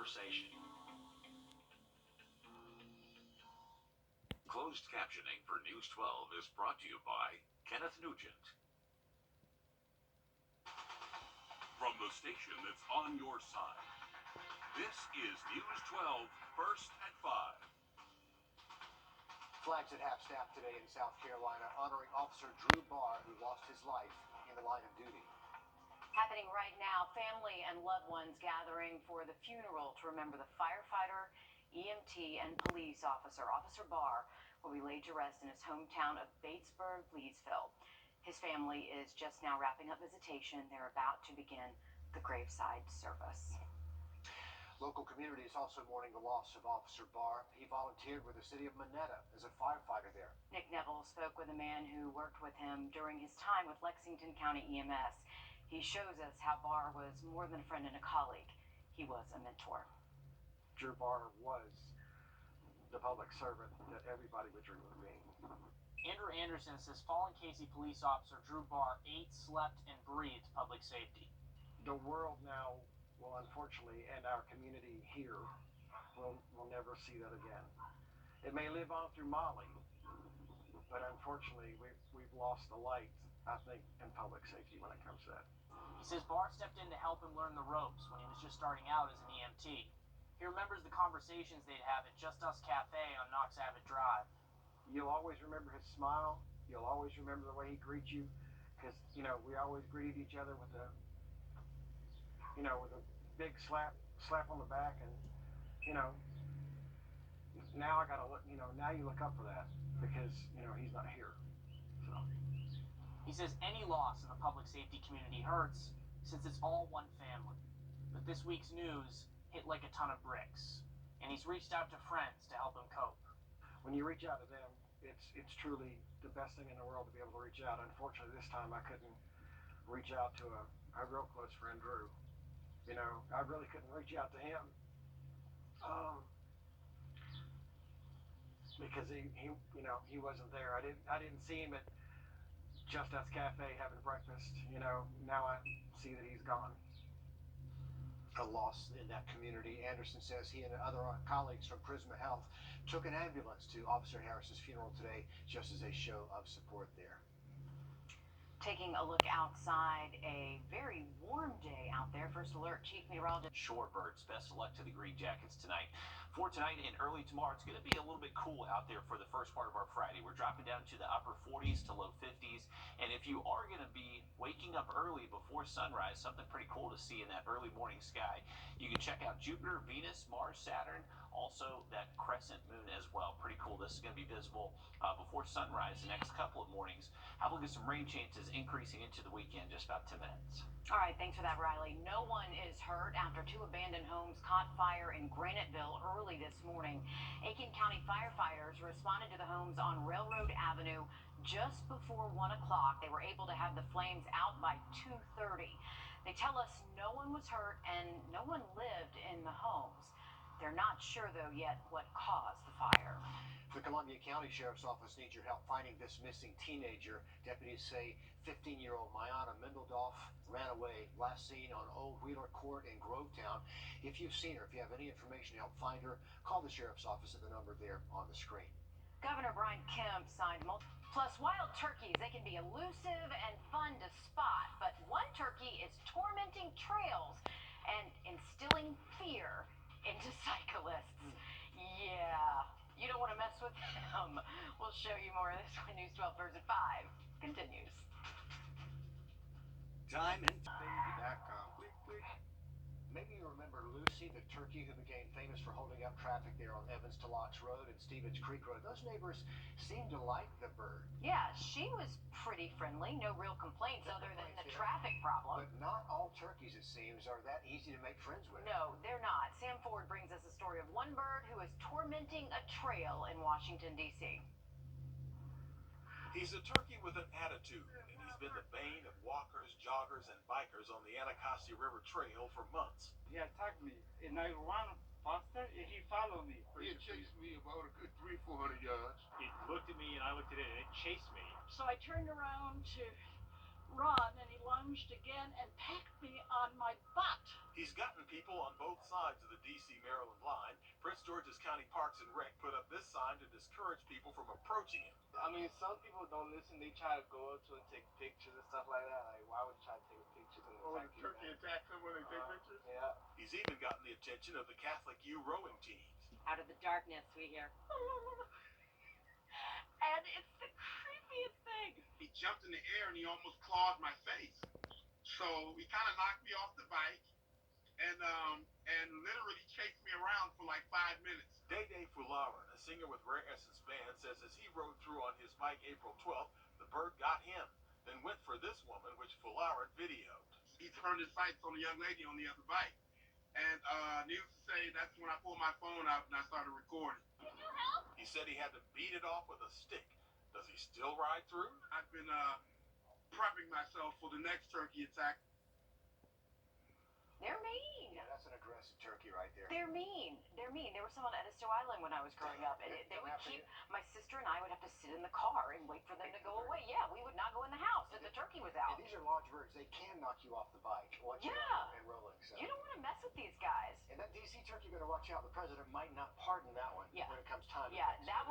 conversation. Closed captioning for News 12 is brought to you by Kenneth Nugent. From the station that's on your side, this is News 12 First at 5. Flags at half-staff today in South Carolina honoring Officer Drew Barr, who lost his life in the line of duty. Happening right now, family and loved ones gathering for the funeral to remember the firefighter, EMT, and police officer. Officer Barr will be laid to rest in his hometown of Batesburg, Leesville. His family is just now wrapping up visitation. They're about to begin the graveside service. Local community is also mourning the loss of Officer Barr. He volunteered with the city of Monetta as a firefighter there. Nick Neville spoke with a man who worked with him during his time with Lexington County EMS. He shows us how Barr was more than a friend and a colleague. He was a mentor. Drew Barr was the public servant that everybody would dream of being. Andrew Anderson says fallen Casey police officer Drew Barr ate, slept, and breathed public safety. The world now will unfortunately, and our community here will never see that again. It may live on through Molly, but unfortunately we've lost the light, I think, in public safety when it comes to that. He says Barr stepped in to help him learn the ropes when he was just starting out as an EMT. He remembers the conversations they'd have at Just Us Cafe on Knox Abbott Drive. You'll always remember his smile. You'll always remember the way he greets you, because we always greeted each other with a big slap on the back, and now I gotta look. Now you look up for that because he's not here. So he says any loss in the public safety community hurts since it's all one family. But this week's news hit like a ton of bricks, and he's reached out to friends to help him cope. When you reach out to them, it's truly the best thing in the world to be able to reach out. Unfortunately, this time I couldn't reach out to a real close friend, Drew. I really couldn't reach out to him because he wasn't there. I didn't see him at Just Us Cafe having breakfast. Now I see that he's gone. A loss in that community. Anderson says he and other colleagues from Prisma Health took an ambulance to Officer Harris's funeral today just as a show of support there. Taking a look outside, a very warm day out there. First alert, Chief Meteorologist. Shorebirds, best of luck to the Green Jackets tonight. For tonight and early tomorrow, it's going to be a little bit cool out there for the first part of our Friday. We're dropping down to the upper 40s to low 50s. And if you are going to be waking up early before sunrise, something pretty cool to see in that early morning sky, you can check out Jupiter, Venus, Mars, Saturn, also that crescent moon as well. Pretty cool. This is going to be visible before sunrise the next couple of mornings. Have a look at some rain chances increasing into the weekend, just about 10 minutes. All right, thanks for that, Riley. No one is hurt after two abandoned homes caught fire in Graniteville early this morning. Aiken County firefighters responded to the homes on Railroad Avenue just before 1 o'clock. They were able to have the flames out by 2:30. They tell us no one was hurt and no one lived in the homes. They're not sure, though, yet what caused the fire. The Columbia County Sheriff's Office needs your help finding this missing teenager. Deputies say 15-year-old Mayana Mendeldorf ran away, last seen on Old Wheeler Court in Grovetown. If you've seen her, if you have any information to help find her, call the Sheriff's Office at the number there on the screen. Governor Brian Kemp signed plus wild turkeys. They can be elusive and fun to spot, but one turkey is tormenting trails and instilling fear into cyclists. Yeah. You don't want to mess with them. We'll show you more of this when News 12 First at 5 continues. Diamond.com. Maybe you remember Lucy, the turkey who became famous for holding up traffic there on Evans to Locks Road and Stevens Creek Road. Those neighbors seemed to like the bird. Yeah, she was pretty friendly. No real complaints other than the traffic problem. But not all turkeys, it seems, are that easy to make friends with. No, they're not. Sam Ford brings us a story of one bird who is tormenting a trail in Washington, D.C. He's a turkey with an attitude, and he's been the bane of walkers, joggers, and bikers on the Anacostia River Trail for months. He attacked me, and I ran faster, and he followed me. He had chased me about a good 300-400 yards. It looked at me, and I looked at it, and it chased me. So I turned around to run, and he lunged again and pecked me on my butt. He's gotten people on both sides of the D.C.-Maryland line. Prince George's County Parks and Rec put up this sign to discourage people from approaching him. I mean, some people don't listen. They try to go up to and take pictures and stuff like that. Like, why would you try to take pictures and attack you? Turkey attacks them when they take pictures? Yeah. He's even gotten the attention of the Catholic U rowing teams. Out of the darkness, we hear. And it's the creepiest thing. He jumped in the air and he almost clawed my face. So he kind of knocked me off the bike and literally chased me around for like 5 minutes. Day Fularin, a singer with Rare Essence Band, says as he rode through on his bike April 12th, the bird got him, then went for this woman, which Fularin videoed. He turned his sights on the young lady on the other bike. And needless to say, that's when I pulled my phone out and I started recording. Can you help? He said he had to beat it off with a stick. Does he still ride through? I've been prepping myself for the next turkey attack. They're mean. Yeah, that's an aggressive turkey right there. They're mean. They're mean. There was some on Edisto Island when I was growing up. And they would keep, my sister and I would have to sit in the car and wait for them to go away. Yeah, we would not go in the house if the turkey was out. And these are large birds. They can knock you off the bike once you're Yeah. and rolling. So. You don't want to mess with these guys. And that D.C. turkey, better watch out. The president might not pardon that one Yeah. when it comes time. Yeah, to that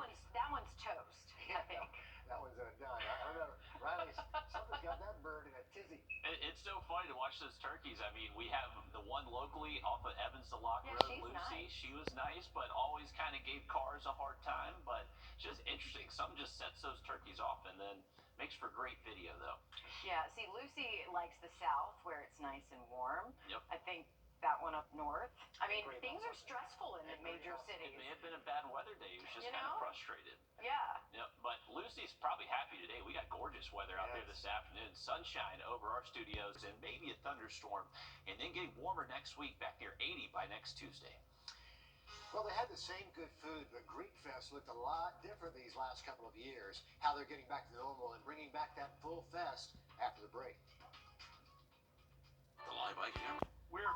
one's toast, I think. That one's done. I don't know. Riley, something's got that bird in a tizzy. It's so funny to watch those turkeys. I mean, we have the one locally off of Evans to Lock Yeah, Road, she's Lucy. nice. She was nice, but always kind of gave cars a hard time. But it's just interesting. Something just sets those turkeys off and then makes for great video, though. Yeah, see, Lucy likes the South where it's nice and warm. Yep. I think that one up north. I mean, Great things are also. stressful in the major It cities. may have been a bad weather day. He was just You kind of know? frustrated. Yeah. Yeah, but Lucy's probably happy today. We got gorgeous weather out there Yes. this afternoon. Sunshine over our studios and maybe a thunderstorm. And then getting warmer next week, back near 80 by next Tuesday. Well, they had the same good food, but Greek Fest looked a lot different these last couple of years. How they're getting back to normal and bringing back that full fest after the break. The live by Kemp. We're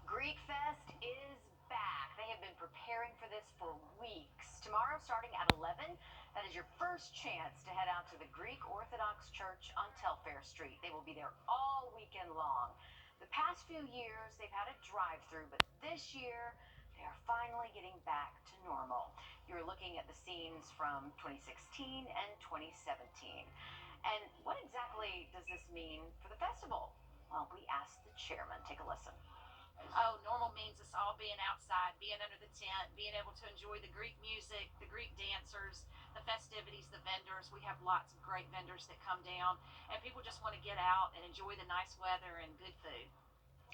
Greek Fest is back. They have been preparing for this for weeks. Tomorrow, starting at 11, that is your first chance to head out to the Greek Orthodox Church on Telfair Street. They will be there all weekend long. The past few years, they've had a drive-through, but this year, they are finally getting back to normal. You're looking at the scenes from 2016 and 2017. And what exactly does this mean for the festival? Well, we asked the chairman. Take a listen. Oh, normal means us all being outside, being under the tent, being able to enjoy the Greek music, the Greek dancers, the festivities, the vendors. We have lots of great vendors that come down, and people just want to get out and enjoy the nice weather and good food.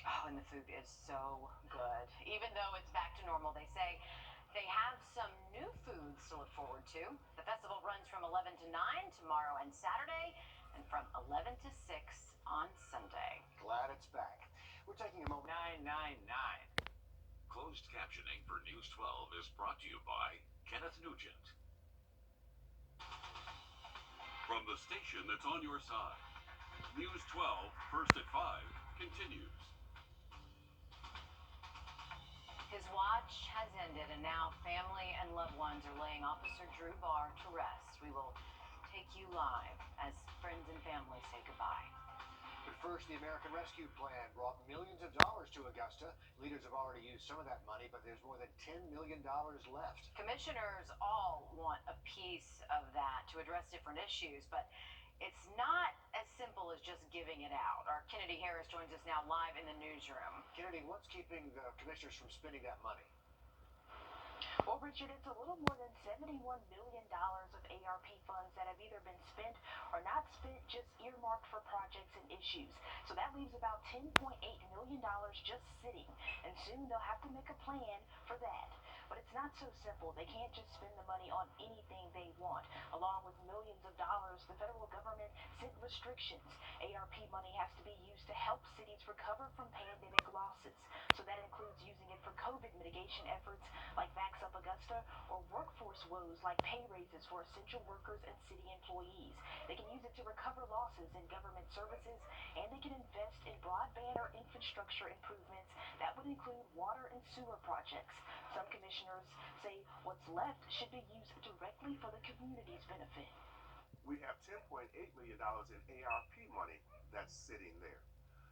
Oh, and the food is so good. Even though it's back to normal, they say they have some new foods to look forward to. The festival runs from 11 to 9 tomorrow and Saturday, and from 11 to 6 on Sunday. Glad it's back. We're taking a moment. 999. Closed captioning for News 12 is brought to you by Kenneth Nugent. From the station that's on your side, News 12, first at 5, continues. His watch has ended, and now family and loved ones are laying Officer Drew Barr to rest. We will take you live as friends and family say goodbye. But first, the American Rescue Plan brought millions of dollars to Augusta. Leaders have already used some of that money, but there's more than $10 million left. Commissioners all want a piece of that to address different issues, but it's not as simple as just giving it out. Our Kennedy Harris joins us now live in the newsroom. Kennedy, what's keeping the commissioners from spending that money? Well, Richard, it's a little more than $71 million of ARP funds that have either been spent or not spent, just earmarked for projects and issues. So that leaves about $10.8 million just sitting, and soon they'll have to make a plan for that. But it's not so simple. They can't just spend the money on anything they want. Along with millions of dollars, the federal government set restrictions. ARP money has to be used to help cities recover from pandemic losses. So that includes using it for COVID mitigation efforts like Vax Up Augusta, or workforce woes like pay raises for essential workers and city employees. They can use it to recover losses in government services, and they can invest in broadband or infrastructure improvements that would include water and sewer projects. Some commissioners say what's left should be used directly for the community's benefit. we have $10.8 million in ARP money that's sitting there.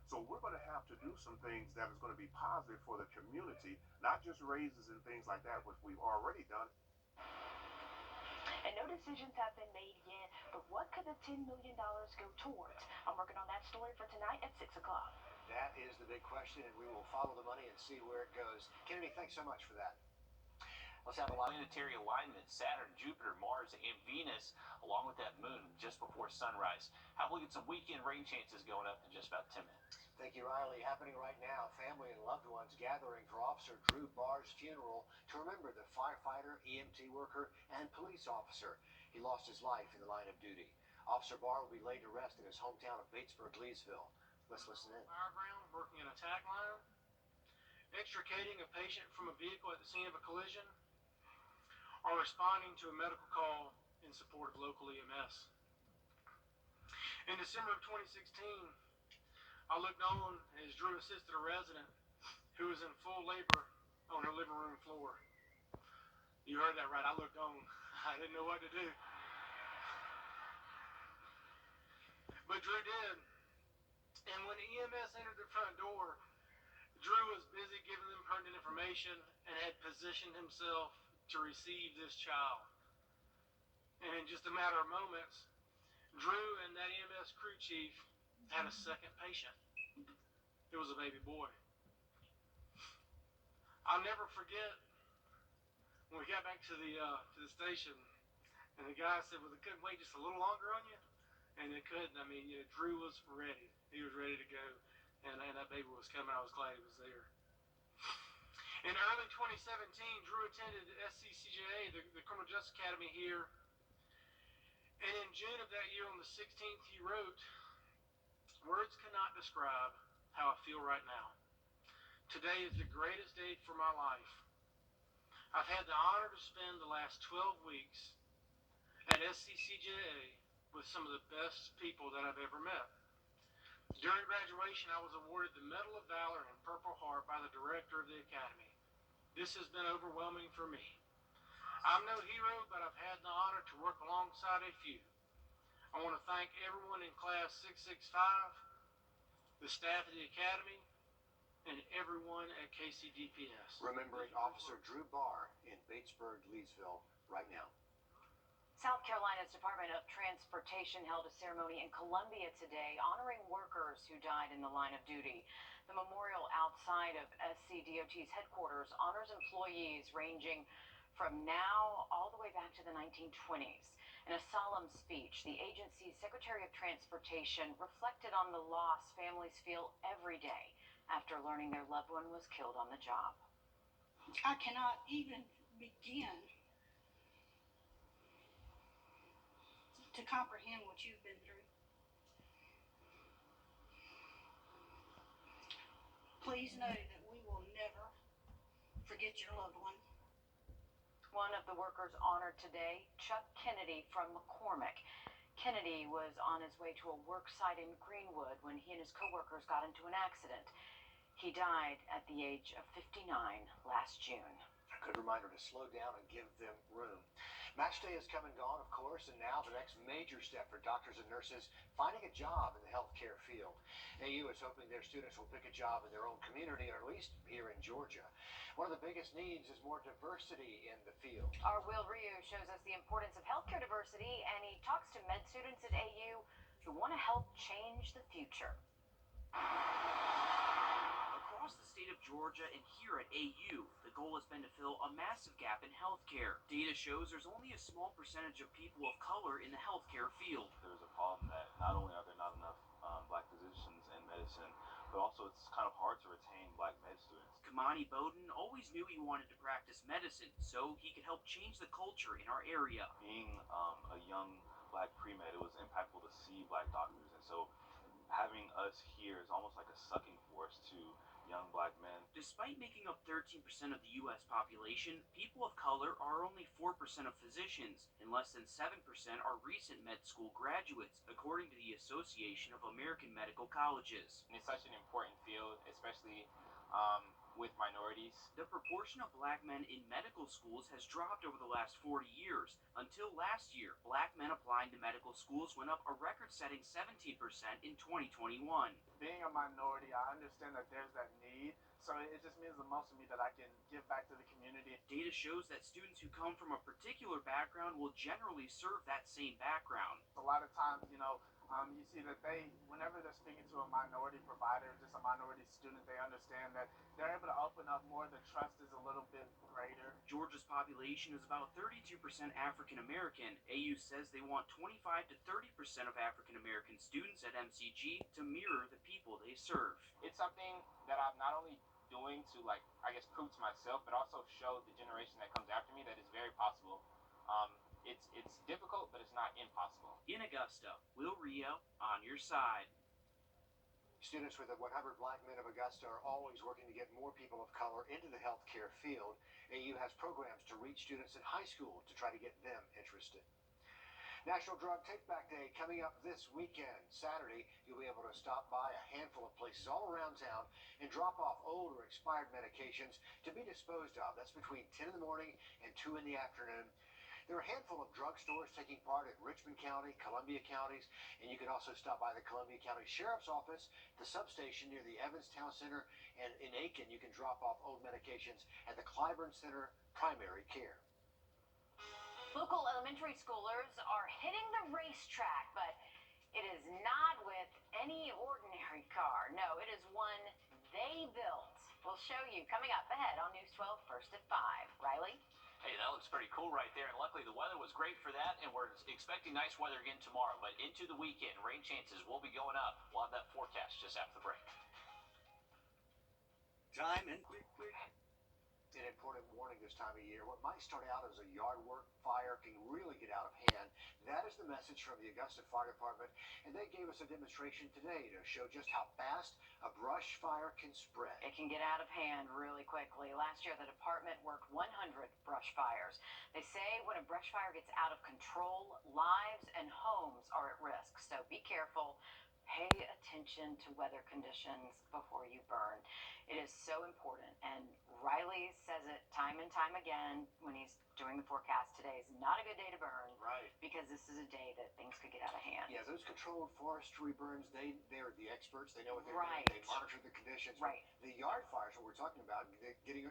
So we're going to have to do some things that is going to be positive for the community, not just raises and things like that, which we've already done. And no decisions have been made yet, but what could the $10 million go towards? I'm working on that story for tonight at 6 o'clock. That is the big question, and we will follow the money and see where it goes. Kennedy, thanks so much for that. Let's have a lot. Planetary alignment, Saturn, Jupiter, Mars, and Venus, along with that moon just before sunrise. Have a look at some weekend rain chances going up in just about 10 minutes. Thank you, Riley. Happening right now, family and loved ones gathering for Officer Drew Barr's funeral to remember the firefighter, EMT worker, and police officer. He lost his life in the line of duty. Officer Barr will be laid to rest in his hometown of Batesburg, Leesville. Let's listen in. Fireground, working an attack line, extricating a patient from a vehicle at the scene of a collision, or responding to a medical call in support of local EMS. In December of 2016, I looked on as Drew assisted a resident who was in full labor on her living room floor. You heard that right, I looked on. I didn't know what to do. But Drew did. And when EMS entered the front door, Drew was busy giving them pertinent information and had positioned himself to receive this child. And in just a matter of moments, Drew and that EMS crew chief had a second patient. It was a baby boy. I'll never forget when we got back to the station, and the guy said, "Well, they couldn't wait just a little longer on you," and they couldn't. I mean, Drew was ready. He was ready to go, and that baby was coming. I was glad he was there. In early 2017, Drew attended SCCJA, the Criminal Justice Academy here, and in June of that year, on the 16th, he wrote, "Words cannot describe how I feel right now. Today is the greatest day for my life. I've had the honor to spend the last 12 weeks at SCCJA with some of the best people that I've ever met. During graduation, I was awarded the Medal of Valor and Purple Heart by the director of the Academy. This has been overwhelming for me. I'm no hero, but I've had the honor to work alongside a few. I want to thank everyone in Class 665, the staff of the Academy, and everyone at KCDPS." Remembering Officer Drew Barr in Batesburg, Leesville, right now. South Carolina's Department of Transportation held a ceremony in Columbia today honoring workers who died in the line of duty. The memorial outside of SCDOT's headquarters honors employees ranging from now all the way back to the 1920s. In a solemn speech, the agency's Secretary of Transportation reflected on the loss families feel every day after learning their loved one was killed on the job. I cannot even begin to comprehend what you've been through. Please know that we will never forget your loved one. One of the workers honored today, Chuck Kennedy from McCormick. Kennedy was on his way to a work site in Greenwood when he and his coworkers got into an accident. He died at the age of 59 last June. A good reminder to slow down and give them room. Match day has come and gone, of course, and now the next major step for doctors and nurses finding a job in the healthcare field. AU is hoping their students will pick a job in their own community, or at least here in Georgia. One of the biggest needs is more diversity in the field. Our Wrdw shows us the importance of healthcare diversity, and he talks to med students at AU who want to help change the future. Across the state of Georgia and here at AU, the goal has been to fill a massive gap in healthcare. Data shows there's only a small percentage of people of color in the healthcare field. There's a problem that not only are there not enough black physicians in medicine, but also it's kind of hard to retain black med students. Kamani Bowden always knew he wanted to practice medicine so he could help change the culture in our area. Being a young black pre-med, it was impactful to see black doctors, and so having us here is almost like a sucking force to young black men. Despite making up 13% of the U.S. population, people of color are only 4% of physicians, and less than 7% are recent med school graduates, according to the Association of American Medical Colleges. It's such an important field, especially with minorities. The proportion of black men in medical schools has dropped over the last 40 years. Until last year, black men applying to medical schools went up a record-setting 17% in 2021. Being a minority, I understand that there's that need, so it just means the most to me that I can give back to the community. Data shows that students who come from a particular background will generally serve that same background. A lot of times, you see that whenever they're speaking to a minority provider, just a minority student, they understand that they're able to open up more, the trust is a little bit greater. Georgia's population is about 32% African American. AU says they want 25 to 30% of African American students at MCG to mirror the people they serve. It's something that I'm not only doing to, prove to myself, but also show the generation that comes after me that it's very possible. It's difficult, but it's not impossible. In Augusta, Wrdw on your side. Students with the 100 Black Men of Augusta are always working to get more people of color into the healthcare field. AU has programs to reach students in high school to try to get them interested. National Drug Take-Back Day coming up this weekend. Saturday, you'll be able to stop by a handful of places all around town and drop off old or expired medications to be disposed of. That's between 10 in the morning and 2 in the afternoon. There are a handful of drugstores taking part in Richmond County, Columbia counties, and you can also stop by the Columbia County Sheriff's Office, the substation near the Evans Town Center, and in Aiken, you can drop off old medications at the Clyburn Center Primary Care. Local elementary schoolers are hitting the racetrack, but it is not with any ordinary car. No, it is one they built. We'll show you coming up ahead on News 12 first at 5. Riley? Hey, that looks pretty cool right there, and luckily the weather was great for that, and we're expecting nice weather again tomorrow, but into the weekend, rain chances will be going up. We'll have that forecast just after the break. Time and quick. An important warning this time of year. What might start out as a yard work fire can really get out of hand. That is the message from the Augusta Fire Department, and they gave us a demonstration today to show just how fast a brush fire can spread. It can get out of hand really quickly. Last year, the department worked 100 brush fires. They say when a brush fire gets out of control, lives and homes are at risk. So be careful. Pay attention to weather conditions before you burn. It is so important, and Riley says it time and time again when he's doing the forecast. Today is not a good day to burn. Right. Because this is a day that things could get out of hand. Yeah, those controlled forestry burns, they're the experts. They know what they're right. doing. They monitor the conditions. Right. The yard fires, what we're talking about,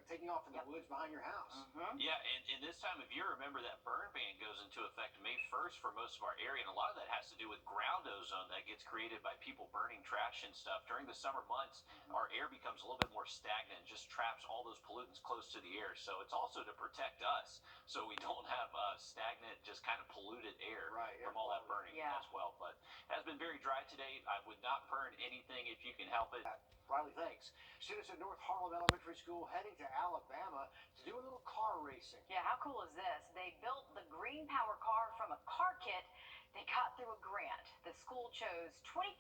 taking off in the woods behind your house. Mm-hmm. Yeah, and this time of year, remember that burn ban goes into effect May 1st for most of our area, and a lot of that has to do with ground ozone that gets created by people burning trash and stuff. During the summer months, our air becomes a little bit more stagnant, just traps all those pollutants close to the air. So it's also to protect us, so we don't have stagnant, just kind of polluted air from all that burning as well. But it has been very dry today. I would not burn anything if you can help it. Riley, thanks. Students at North Harlem Elementary School heading to Alabama to do a little car racing. Yeah, how cool is this? They built the Green Power car from a car kit they got through a grant. The school chose 25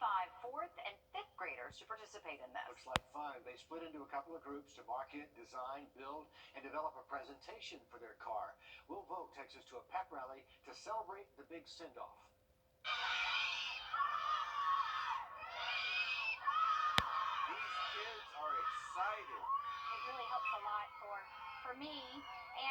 4th and 5th graders to participate in this. Looks like fun. They split into a couple of groups to market, design, build, and develop a presentation for their car. Will Vogt takes us to a pep rally to celebrate the big send-off. Excited. It really helps a lot for me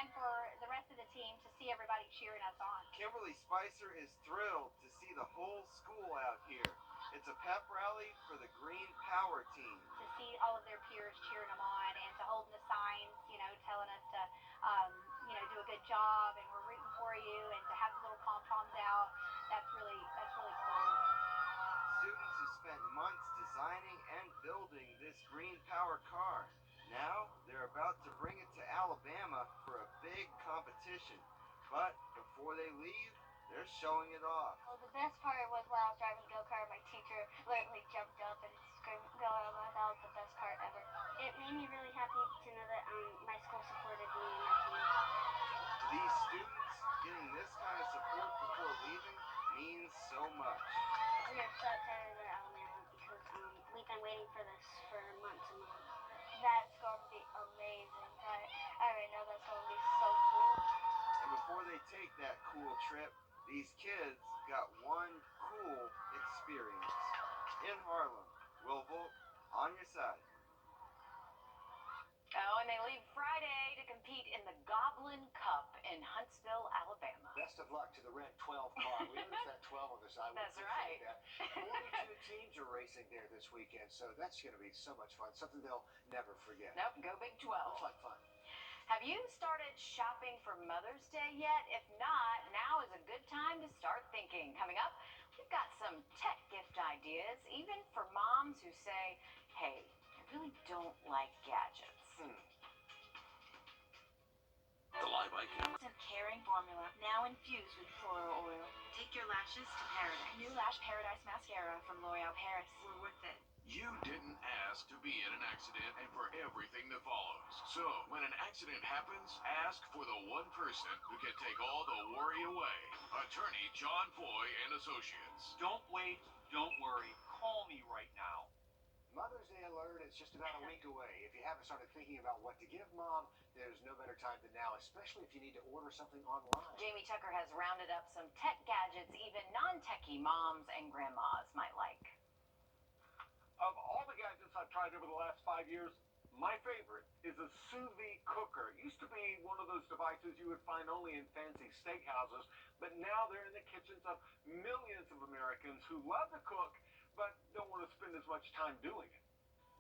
and for the rest of the team to see everybody cheering us on. Kimberly Spicer is thrilled to see the whole school out here. It's a pep rally for the Green Power team. To see all of their peers cheering them on and to hold the signs, telling us to, do a good job and we're rooting for you, and to have the little pom-poms out, that's really cool. Students who spent months designing and building this Green Power car. Now they're about to bring it to Alabama for a big competition. But before they leave, they're showing it off. Well, the best part was when I was driving the go-kart, my teacher literally jumped up and screamed, "Go Alabama!" That was the best part ever. It made me really happy to know that my school supported me and my team. To these students, getting this kind of support before leaving means so much. We are so excited to go to Alabama because we've been waiting for this for months and months. That's going to be amazing. I already know that's going to be so cool. And before they take that cool trip, these kids got one cool experience. In Harlem, Will Vogt, on your side. And they leave Friday to compete in the Goblin Cup in Huntsville, Alabama. Best of luck to the red 12 car. We noticed that 12 on the side. That's right. That. 42 teams are racing there this weekend, so that's going to be so much fun. Something they'll never forget. Nope, go Big 12. Looks like fun. Have you started shopping for Mother's Day yet? If not, now is a good time to start thinking. Coming up, we've got some tech gift ideas, even for moms who say, hey, I really don't like gadgets. The Live Eye camera. Some caring formula, now infused with floral oil. Take your lashes to paradise. New Lash Paradise Mascara from L'Oreal Paris. We're worth it. You didn't ask to be in an accident and for everything that follows. So, when an accident happens, ask for the one person who can take all the worry away. Attorney John Foy and Associates. Don't wait, don't worry. Call me right now. Mother's Day alert, it's just about a week away. If you haven't started thinking about what to give mom, there's no better time than now, especially if you need to order something online. Jamie Tucker has rounded up some tech gadgets even non-techie moms and grandmas might like. Of all the gadgets I've tried over the last 5 years, my favorite is a sous vide cooker. It used to be one of those devices you would find only in fancy steakhouses, but now they're in the kitchens of millions of Americans who love to cook but don't want to spend as much time doing it.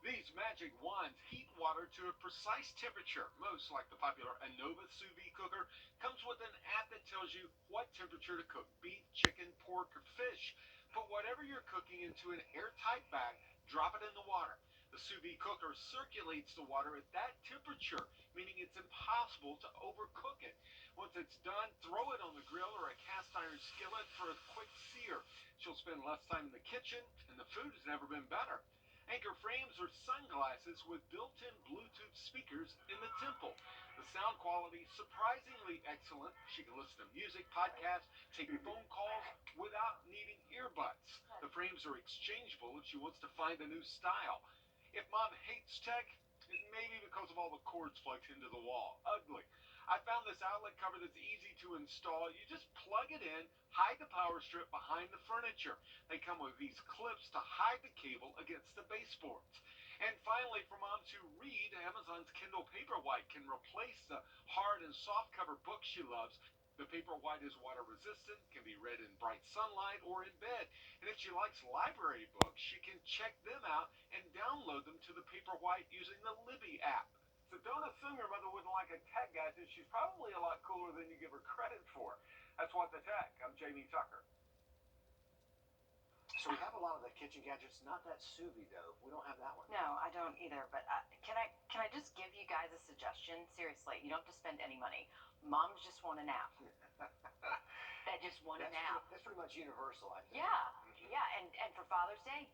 These magic wands heat water to a precise temperature. Most, like the popular Anova sous vide cooker, comes with an app that tells you what temperature to cook beef, chicken, pork, or fish. Put whatever you're cooking into an airtight bag, drop it in the water. The sous vide cooker circulates the water at that temperature, meaning it's impossible to overcook it. Once it's done, throw it on the grill or a cast iron skillet for a quick sear. She'll spend less time in the kitchen, and the food has never been better. Anchor frames are sunglasses with built-in Bluetooth speakers in the temple. The sound quality is surprisingly excellent. She can listen to music, podcasts, take phone calls without needing earbuds. The frames are exchangeable if she wants to find a new style. If mom hates tech, it may be because of all the cords plugged into the wall. Ugly. I found this outlet cover that's easy to install. You just plug it in, hide the power strip behind the furniture. They come with these clips to hide the cable against the baseboards. And finally, for moms who read, Amazon's Kindle Paperwhite can replace the hard and soft cover books she loves. The Paperwhite is water resistant, can be read in bright sunlight or in bed. And if she likes library books, she can check them out and download them to the Paperwhite using the Libby app. So don't assume your mother wouldn't like a tech gadget. She's probably a lot cooler than you give her credit for. That's What the Tech. I'm Jamie Tucker. So we have a lot of the kitchen gadgets, not that sous vide though. We don't have that one. No, I don't either, but can I just give you guys a suggestion? Seriously, you don't have to spend any money. Moms just want a nap. They just want a nap. That's pretty much universal, I think. Yeah, and for Father's Day,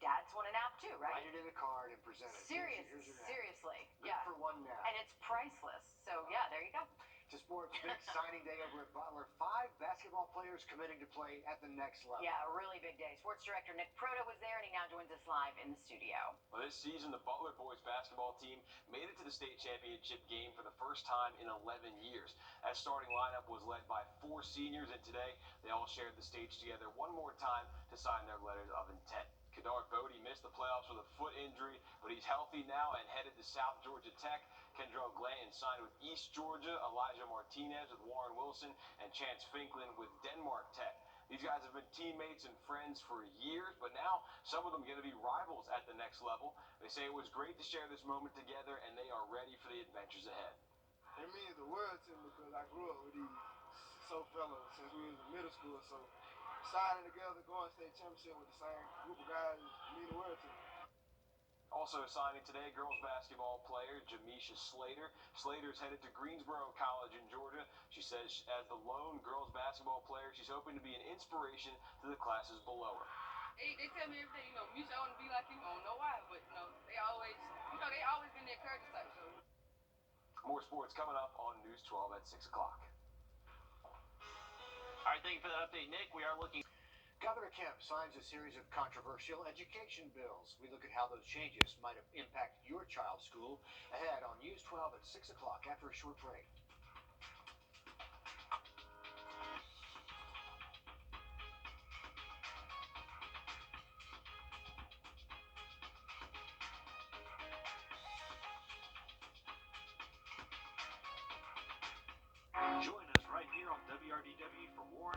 dads want a nap too, right? Write it in a card and present it. Here's your nap. Seriously, Good yeah. for one nap. And it's priceless. So yeah, there you go. To sports, big signing day over at Butler. 5 basketball players committing to play at the next level. Yeah, a really big day. Sports director Nick Proto was there, and he now joins us live in the studio. Well, this season, the Butler boys basketball team made it to the state championship game for the first time in 11 years. That starting lineup was led by 4 seniors, and today they all shared the stage together one more time to sign their letters of intent. Kadar Bodie missed the playoffs with a foot injury, but he's healthy now and headed to South Georgia Tech. Kendrell Glanton signed with East Georgia, Elijah Martinez with Warren Wilson, and Chance Finklin with Denmark Tech. These guys have been teammates and friends for years, but now some of them are going to be rivals at the next level. They say it was great to share this moment together, and they are ready for the adventures ahead. It means the world to me because I grew up with these fellows since we was in middle school, so signing together, going to state championship with the same group of guys mean the world to me. Also signing today, girls basketball player Jamisha Slater. Slater's headed to Greensboro College in Georgia. She says as the lone girls basketball player, she's hoping to be an inspiration to the classes below her. They tell me every day, Misha, I want to be like you. I don't know why, but, they always been the encouraging type. So. More sports coming up on News 12 at 6 o'clock. All right, thank you for that update, Nick. We are looking. Governor Kemp signs a series of controversial education bills. We look at how those changes might impact your child's school ahead on News 12 at 6 o'clock after a short break. WRDW for more